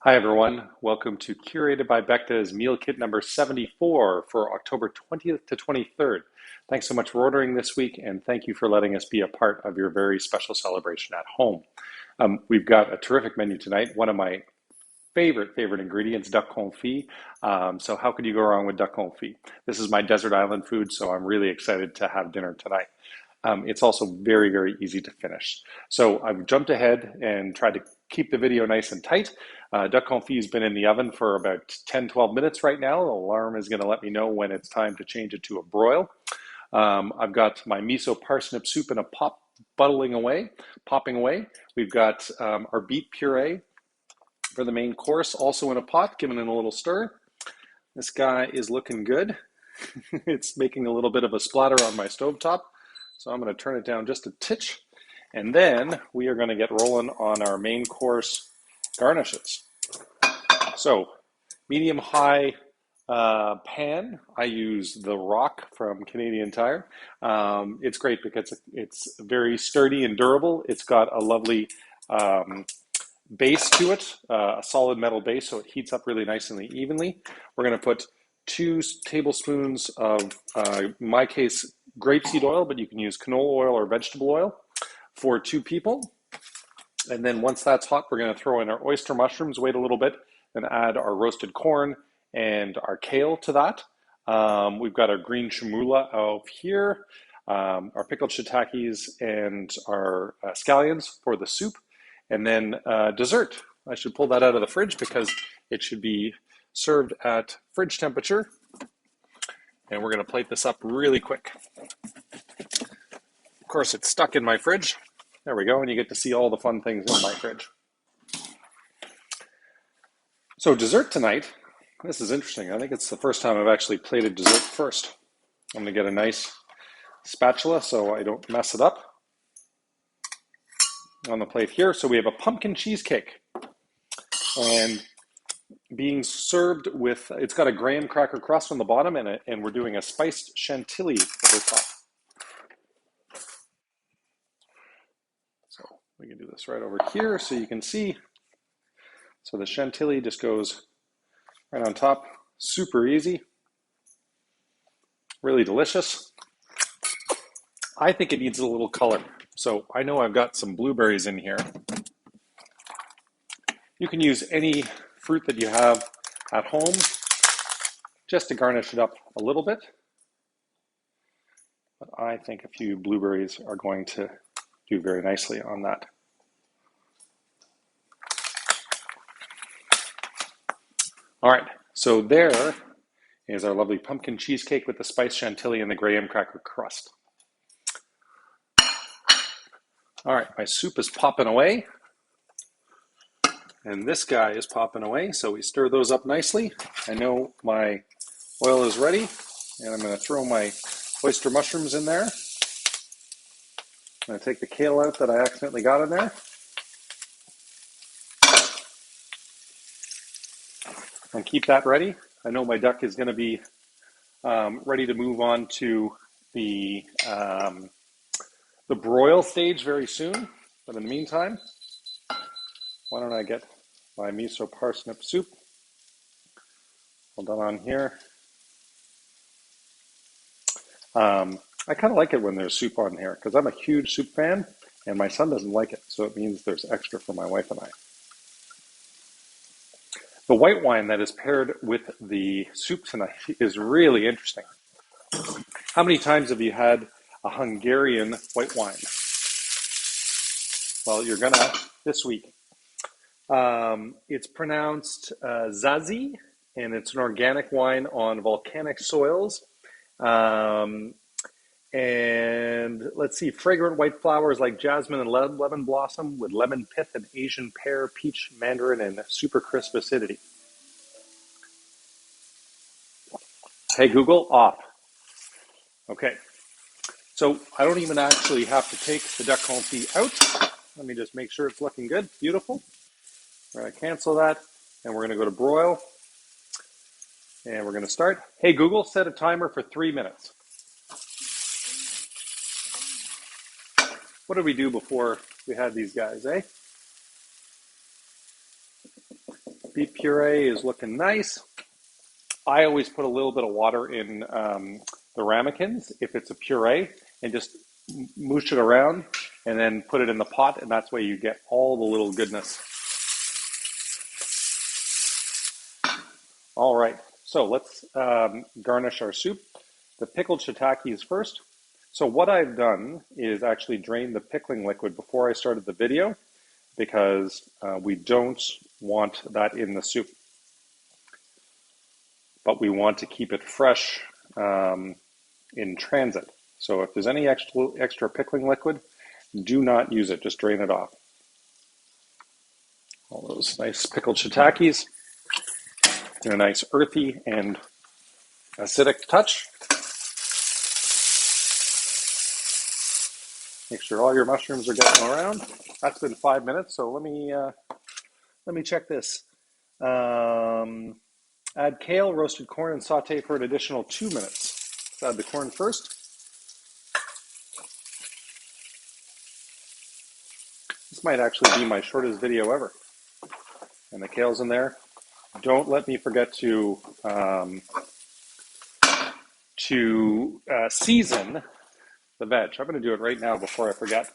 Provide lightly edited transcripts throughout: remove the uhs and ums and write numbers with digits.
Hi everyone, welcome to Curated by Becta's Meal Kit number 74 for October 20th to 23rd. Thanks so much for ordering this week and thank you for letting us be a part of your very special celebration at home. We've got a terrific menu tonight, one of my favorite ingredients, duck confit. So how could you go wrong with duck confit? This is my desert island food, so I'm really excited to have dinner tonight. It's also very easy to finish. So I've jumped ahead and tried to keep the video nice and tight. Duck confit has been in the oven for about 10-12 minutes right now. The alarm is going to let me know when it's time to change it to a broil. I've got my miso parsnip soup in a pot popping away. We've got our beet puree for the main course, also in a pot, giving it a little stir. This guy is looking good. It's making a little bit of a splatter on my stovetop. So I'm going to turn it down just a titch, and then we are going to get rolling on our main course garnishes. So medium-high pan, I use the Rock from Canadian Tire. It's great because it's very sturdy and durable. It's got a lovely base to it, a solid metal base, so it heats up really nice and evenly. We're going to put 2 tablespoons of, in my case, grapeseed oil, but you can use canola oil or vegetable oil for 2 people. And then once that's hot, we're going to throw in our oyster mushrooms, wait a little bit, then add our roasted corn and our kale to that. We've got our green chamula out here, our pickled shiitakes, and our scallions for the soup. And then dessert. I should pull that out of the fridge because it should be served at fridge temperature. And we're going to plate this up really quick. Of course, it's stuck in my fridge. There we go, and you get to see all the fun things in my fridge. So dessert tonight, this is interesting. I think it's the first time I've actually plated dessert first. I'm going to get a nice spatula so I don't mess it up on the plate here. So we have a pumpkin cheesecake. And being served with, it's got a graham cracker crust on the bottom and we're doing a spiced chantilly over top. So we can do this right over here so you can see. So the chantilly just goes right on top, super easy, really delicious. I think it needs a little color. So I know I've got some blueberries in here. You can use any fruit that you have at home just to garnish it up a little bit. But I think a few blueberries are going to do very nicely on that. All right, so there is our lovely pumpkin cheesecake with the spiced chantilly and the graham cracker crust. All right, my soup is popping away. And this guy is popping away, so we stir those up nicely. I know my oil is ready, and I'm going to throw my oyster mushrooms in there. I'm going to take the kale out that I accidentally got in there. And keep that ready. I know my duck is going to be ready to move on to the broil stage very soon. But in the meantime, why don't I get my miso parsnip soup all done on here. I kind of like it when there's soup on here because I'm a huge soup fan and my son doesn't like it, so it means there's extra for my wife and I. The white wine that is paired with the soup tonight is really interesting. How many times have you had a Hungarian white wine? Well, you're gonna this week. It's pronounced Zazi, and it's an organic wine on volcanic soils. And let's see, fragrant white flowers like jasmine and lemon blossom with lemon pith and Asian pear, peach, mandarin, and super crisp acidity. Hey, Google, off. Okay. So I don't even actually have to take the duck confit out. Let me just make sure it's looking good. Beautiful. We're going to cancel that, and we're going to go to broil. And we're going to start. Hey, Google, set a timer for 3 minutes. What did we do before we had these guys, eh? beet puree is looking nice. I always put a little bit of water in the ramekins if it's a puree and just moosh it around and then put it in the pot, and that's where you get all the little goodness. All right, so let's garnish our soup. The pickled shiitakes first. So what I've done is actually drain the pickling liquid before I started the video because we don't want that in the soup, but we want to keep it fresh in transit. So if there's any extra pickling liquid, do not use it, just drain it off. All those nice pickled shiitakes in a nice earthy and acidic touch. Make sure all your mushrooms are getting around. That's been 5 minutes, so let me check this. Add kale, roasted corn, and saute for an additional 2 minutes. Let's add the corn first. This might actually be my shortest video ever. And the kale's in there. Don't let me forget to season the veg. I'm going to do it right now before I forget.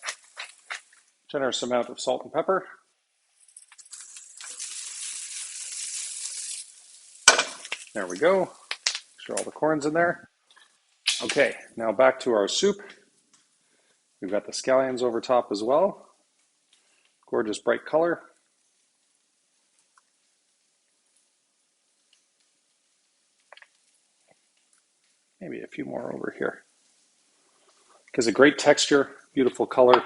Generous amount of salt and pepper. There we go. Make sure all the corn's in there. Okay, now back to our soup. We've got the scallions over top as well. Gorgeous bright color. Maybe a few more over here. Gives a great texture, beautiful color,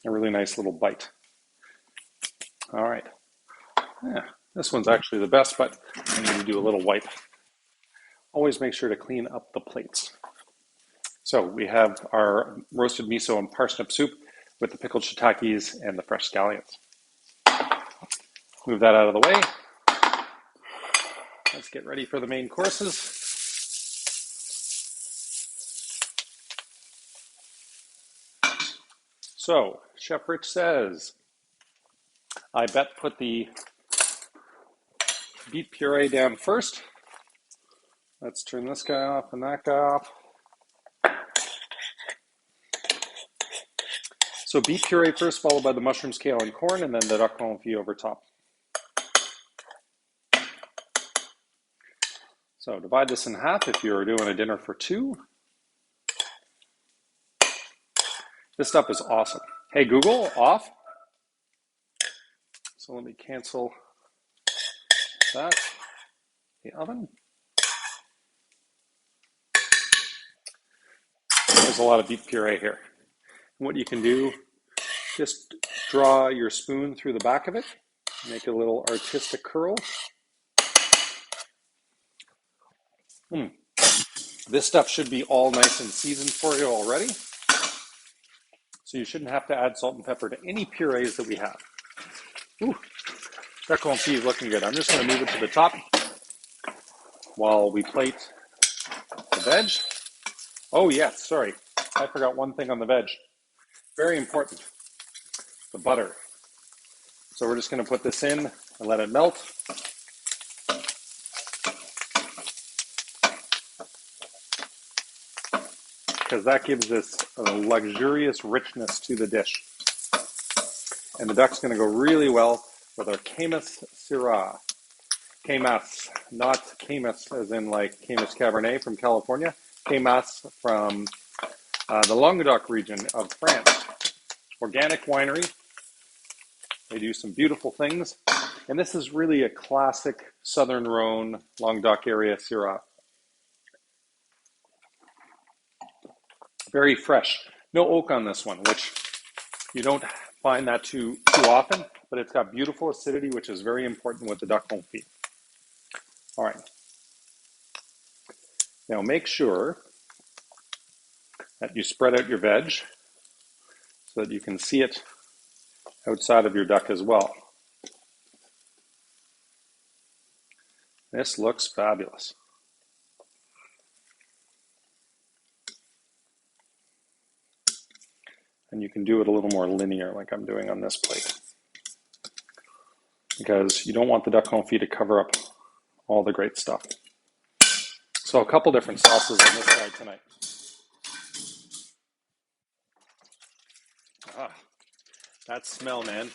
a really nice little bite. All right. Yeah, this one's actually the best, but I need to do a little wipe. Always make sure to clean up the plates. So we have our roasted miso and parsnip soup with the pickled shiitakes and the fresh scallions. Move that out of the way. Let's get ready for the main courses. So, Chef Rich says, I bet put the beet puree down first. Let's turn this guy off and that guy off. So beet puree first, followed by the mushrooms, kale, and corn, and then the duck confit over top. So divide this in half if you're doing a dinner for two. This stuff is awesome. Hey, Google, off. So let me cancel that. The oven. There's a lot of beet puree here. And what you can do, just draw your spoon through the back of it, make a little artistic curl. This stuff should be all nice and seasoned for you already. So you shouldn't have to add salt and pepper to any purees that we have. Ooh, that confit is looking good. I'm just going to move it to the top while we plate the veg. Oh yes, sorry. I forgot one thing on the veg. Very important. The butter. So we're just going to put this in and let it melt. Because that gives this a luxurious richness to the dish. And the duck's going to go really well with our Caymus Syrah. Caymus, not Caymus as in like Caymus Cabernet from California. Caymus from the Languedoc region of France. Organic winery. They do some beautiful things. And this is really a classic Southern Rhone, Languedoc area Syrah. Very fresh. No oak on this one, which you don't find that too often, but it's got beautiful acidity, which is very important with the duck confit. All right. Now make sure that you spread out your veg so that you can see it outside of your duck as well. This looks fabulous. And you can do it a little more linear like I'm doing on this plate. because you don't want the duck confit to cover up all the great stuff. So a couple different sauces on this side tonight. Ah, that smell, man.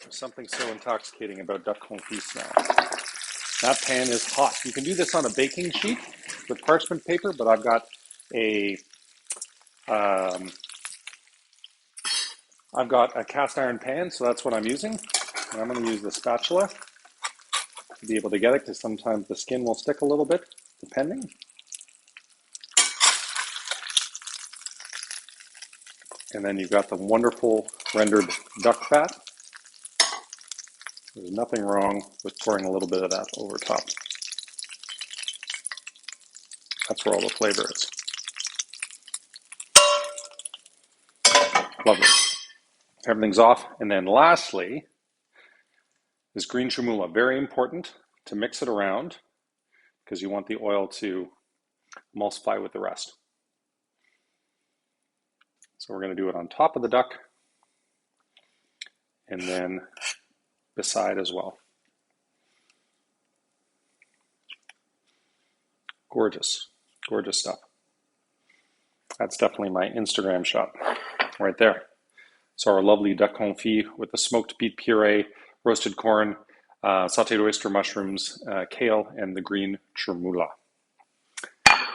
There's something so intoxicating about duck confit smell. That pan is hot. You can do this on a baking sheet with parchment paper, but I've got a cast iron pan, so that's what I'm using. And I'm going to use the spatula to be able to get it, because sometimes the skin will stick a little bit, depending. And then you've got the wonderful rendered duck fat. There's nothing wrong with pouring a little bit of that over top. That's where all the flavor is. Lovely. Everything's off. And then lastly is green chermoula. Very important to mix it around because you want the oil to emulsify with the rest. So we're going to do it on top of the duck and then beside as well. Gorgeous, gorgeous stuff. That's definitely my Instagram shot right there. So our lovely duck confit with the smoked beet puree, roasted corn, sauteed oyster mushrooms, kale, and the green chermoula.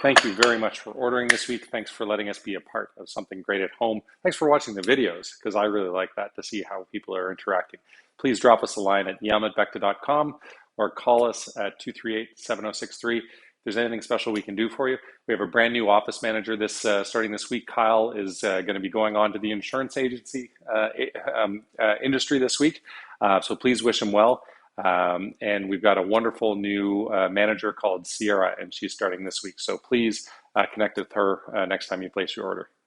Thank you very much for ordering this week. Thanks for letting us be a part of something great at home. Thanks for watching the videos, because I really like that, to see how people are interacting. Please drop us a line at yam@becta.com or call us at 238-7063. If there's anything special we can do for you. We have a brand new office manager starting this week. Kyle is going to be going on to the insurance agency industry this week. So please wish him well. And we've got a wonderful new manager called Sierra, and she's starting this week. So please connect with her next time you place your order.